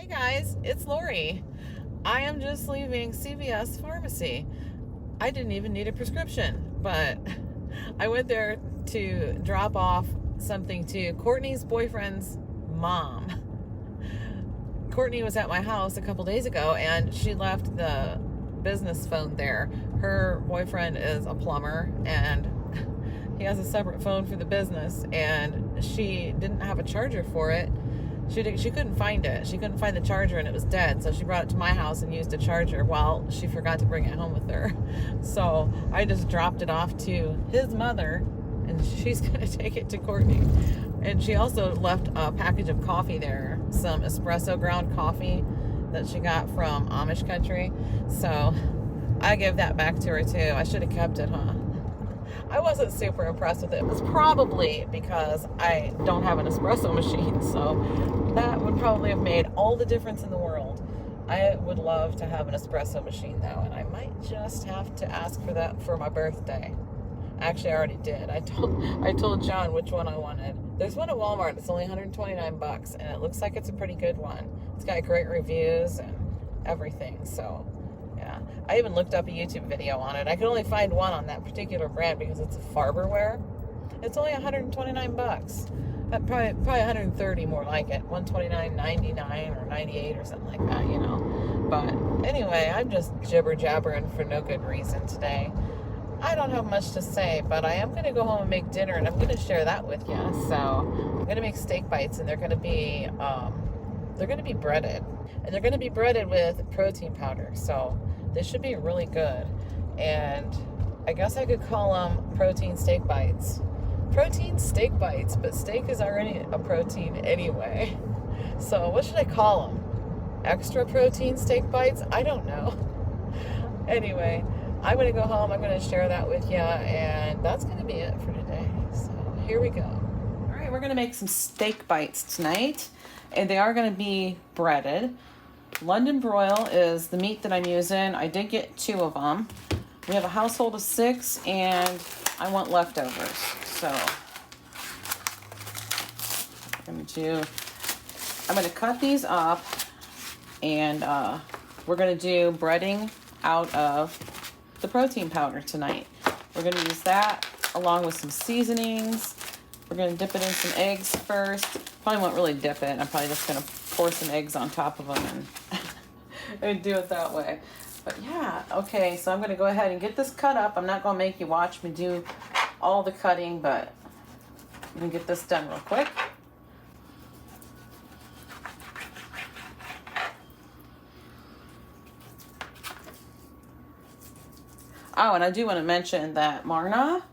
guys, it's Lori. I am just leaving CVS Pharmacy. I didn't even need a prescription, but I went there to drop off something to Courtney's boyfriend's mom. Courtney was at my house a couple days ago and she left the business phone there. Her boyfriend is a plumber and he has a separate phone for the business, and she didn't have a charger for it. She couldn't find it. She couldn't find the charger and it was dead. So she brought it to my house and used a charger while she forgot to bring it home with her. So I just dropped it off to his mother and she's going to take it to Courtney. And she also left a package of coffee there, some espresso ground coffee that she got from Amish country. So I gave that back to her too. I should have kept it, huh? I wasn't super impressed with it. It's probably because I don't have an espresso machine, so that would probably have made all the difference in the world. I would love to have an espresso machine though, and I might just have to ask for that for my birthday. Actually, I already did. I told John which one I wanted. There's one at Walmart. It's only $129, and it looks like it's a pretty good one. It's got great reviews and everything, so yeah. I even looked up a YouTube video on it. I could only find one on that particular brand because it's a Farberware. It's only $129. Probably 130 more like it. 129.99 or 98 or something like that, you know. But anyway, I'm just jibber jabbering for no good reason today. I don't have much to say, but I am going to go home and make dinner, and I'm going to share that with you. So I'm going to make steak bites, and they're going to be breaded, and they're going to be breaded with protein powder. So they should be really good. And I guess I could call them protein steak bites. Protein steak bites, but steak is already a protein anyway. So what should I call them? Extra protein steak bites? I don't know. Anyway, I'm going to go home. I'm going to share that with you, and that's going to be it for today. So here we go. All right, we're going to make some steak bites tonight, and they are going to be breaded. London broil is the meat that I'm using. I did get 2 of them. We have a household of 6, and I want leftovers. So I'm going to cut these up, and we're going to do breading out of the protein powder tonight. We're going to use that along with some seasonings. We're going to dip it in some eggs first. Probably won't really dip it. I'm probably just going to pour some eggs on top of them and do it that way. But yeah, okay, so I'm going to go ahead and get this cut up. I'm not going to make you watch me do all the cutting, but I'm going to get this done real quick. Oh, and I do want to mention that Marna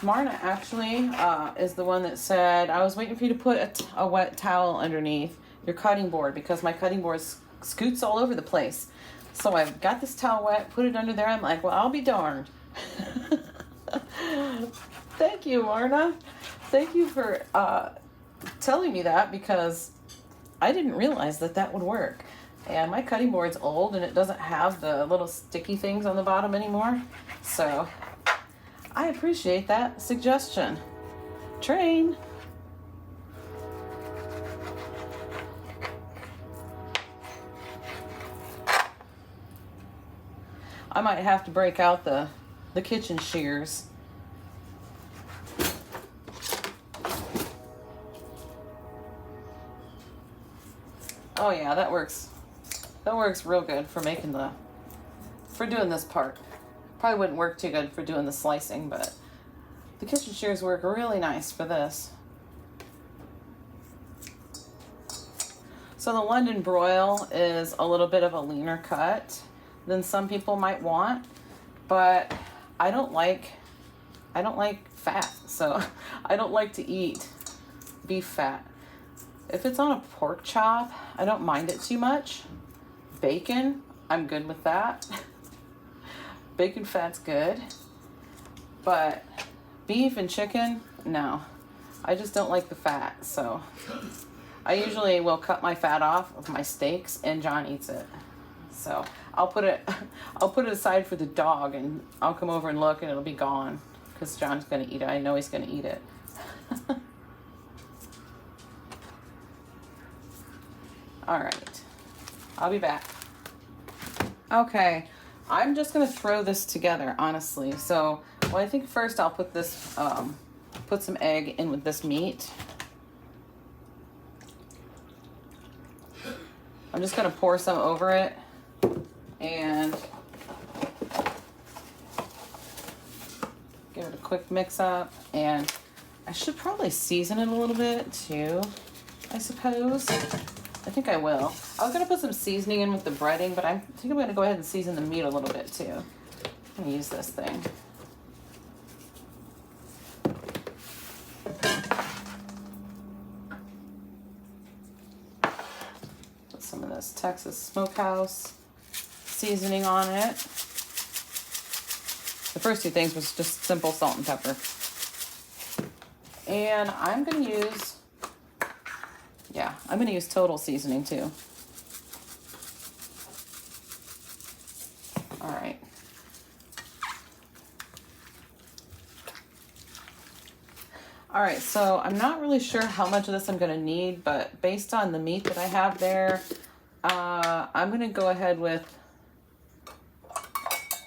actually is the one that said, I was waiting for you to put a wet towel underneath your cutting board because my cutting board scoots all over the place. So I got this towel wet, put it under there. I'm like, well, I'll be darned. Thank you, Marna. Thank you for telling me that because I didn't realize that would work. And my cutting board's old and it doesn't have the little sticky things on the bottom anymore. So I appreciate that suggestion. Train. I might have to break out the kitchen shears. Oh yeah, that works. That works real good for doing this part. Probably wouldn't work too good for doing the slicing, but the kitchen shears work really nice for this. So the London broil is a little bit of a leaner cut than some people might want, but I don't like fat, so I don't like to eat beef fat. If it's on a pork chop, I don't mind it too much. Bacon, I'm good with that. Bacon fat's good. But beef and chicken, no. I just don't like the fat, so I usually will cut my fat off of my steaks and John eats it. So I'll put it aside for the dog and I'll come over and look and it'll be gone because John's gonna eat it. I know he's gonna eat it. All right, I'll be back. Okay, I'm just gonna throw this together, honestly. So, well, I think first I'll put this, put some egg in with this meat. I'm just gonna pour some over it and give it a quick mix up. And I should probably season it a little bit too, I suppose. I think I will. I was gonna put some seasoning in with the breading, but I think I'm gonna go ahead and season the meat a little bit too. I'm gonna use this thing. Put some of this Texas Smokehouse seasoning on it. The first two things was just simple salt and pepper. And I'm gonna use, yeah, I'm gonna use total seasoning too. All right. All right, so I'm not really sure how much of this I'm gonna need, but based on the meat that I have there, I'm gonna go ahead with,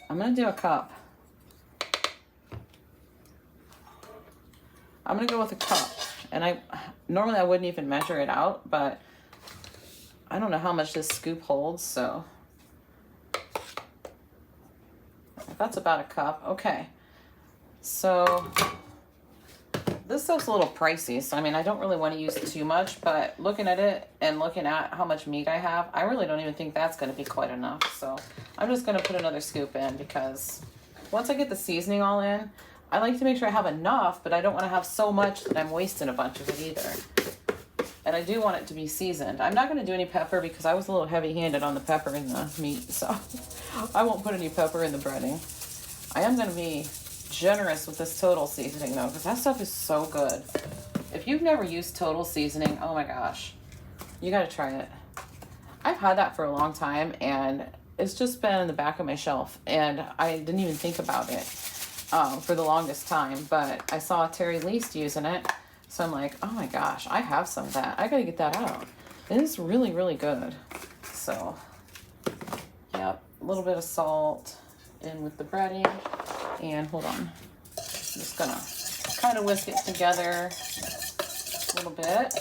I'm gonna do a cup. I'm gonna go with a cup. And normally I wouldn't even measure it out, but I don't know how much this scoop holds, so that's about a cup. Okay, so this stuff's a little pricey, so I mean, I don't really want to use too much, but looking at it and looking at how much meat I have, I really don't even think that's going to be quite enough. So I'm just going to put another scoop in, because once I get the seasoning all in, I like to make sure I have enough, but I don't want to have so much that I'm wasting a bunch of it either. And I do want it to be seasoned. I'm not going to do any pepper because I was a little heavy-handed on the pepper in the meat, so I won't put any pepper in the breading. I am going to be generous with this total seasoning though, because that stuff is so good. If you've never used total seasoning, oh my gosh, you got to try it. I've had that for a long time, and it's just been in the back of my shelf, and I didn't even think about it for the longest time, but I saw Terry Least using it, so I'm like, oh my gosh, I have some of that. I got to get that out. It is really, really good. So, yep, a little bit of salt in with the breading. And hold on, I'm just gonna kind of whisk it together a little bit.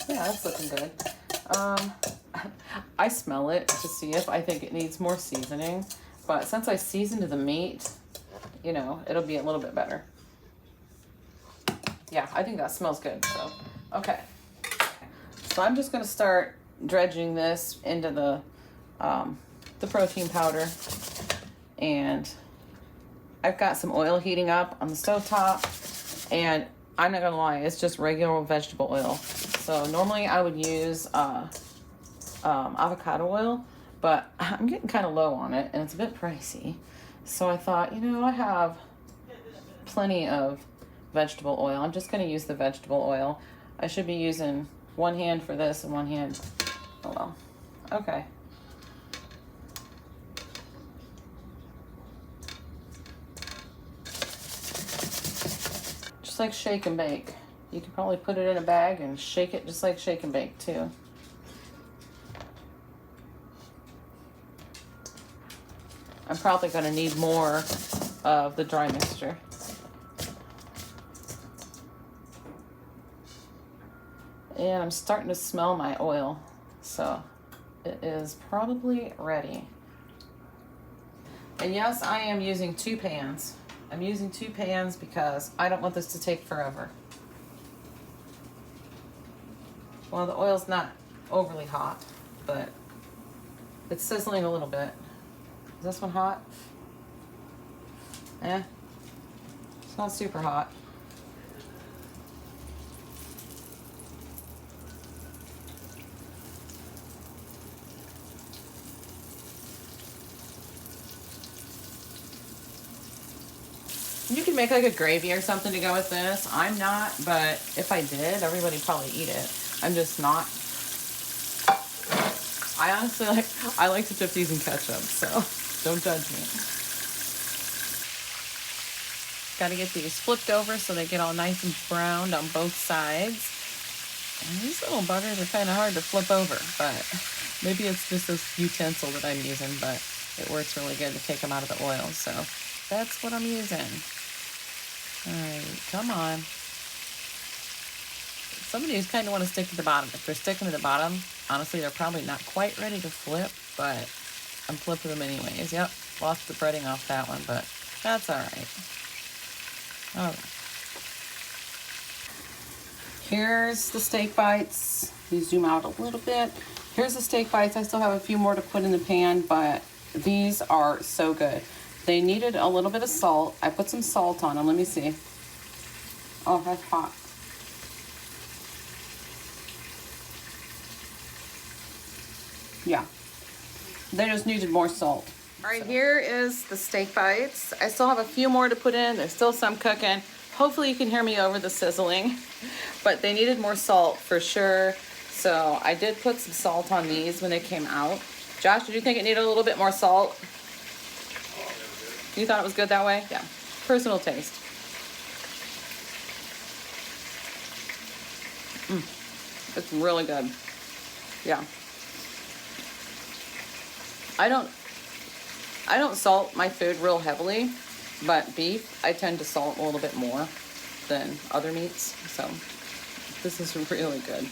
Yeah, that's looking good. I smell it to see if I think it needs more seasoning, but since I seasoned the meat, you know, it'll be a little bit better. Yeah, I think that smells good. So, okay. So I'm just gonna start dredging this into the protein powder. And I've got some oil heating up on the stovetop, and I'm not gonna lie, it's just regular vegetable oil. So normally I would use avocado oil, but I'm getting kind of low on it, and it's a bit pricey. So I thought, you know, I have plenty of vegetable oil. I'm just gonna use the vegetable oil. I should be using one hand for this and one hand, oh well, okay. Just like shake and bake. You could probably put it in a bag and shake it just like shake and bake too. I'm probably going to need more of the dry mixture. And I'm starting to smell my oil, so it is probably ready. And yes, I am using 2 pans. I'm using 2 pans because I don't want this to take forever. Well, the oil's not overly hot, but it's sizzling a little bit. Is this one hot? Eh, it's not super hot. You can make like a gravy or something to go with this. I'm not, but if I did, everybody would probably eat it. I'm just not. I honestly I like to dip these in ketchup, so don't judge me. Got to get these flipped over so they get all nice and browned on both sides. These little butters are kind of hard to flip over, but maybe it's just this utensil that I'm using, but it works really good to take them out of the oil, so that's what I'm using. All right, come on. Some of these kind of want to stick to the bottom. If they're sticking to the bottom, honestly, they're probably not quite ready to flip, but I'm flipping them anyways. Yep, lost the breading off that one, but that's all right. All right. Here's the steak bites. You zoom out a little bit. Here's the steak bites. I still have a few more to put in the pan, but these are so good. They needed a little bit of salt. I put some salt on them. Let me see. Oh, that's hot. Yeah. They just needed more salt. All right, here is the steak bites. I still have a few more to put in. There's still some cooking. Hopefully you can hear me over the sizzling, but they needed more salt for sure. So I did put some salt on these when they came out. Josh, did you think it needed a little bit more salt? You thought it was good that way? Yeah, personal taste. It's really good. Yeah. I don't salt my food real heavily, but beef, I tend to salt a little bit more than other meats. So this is really good.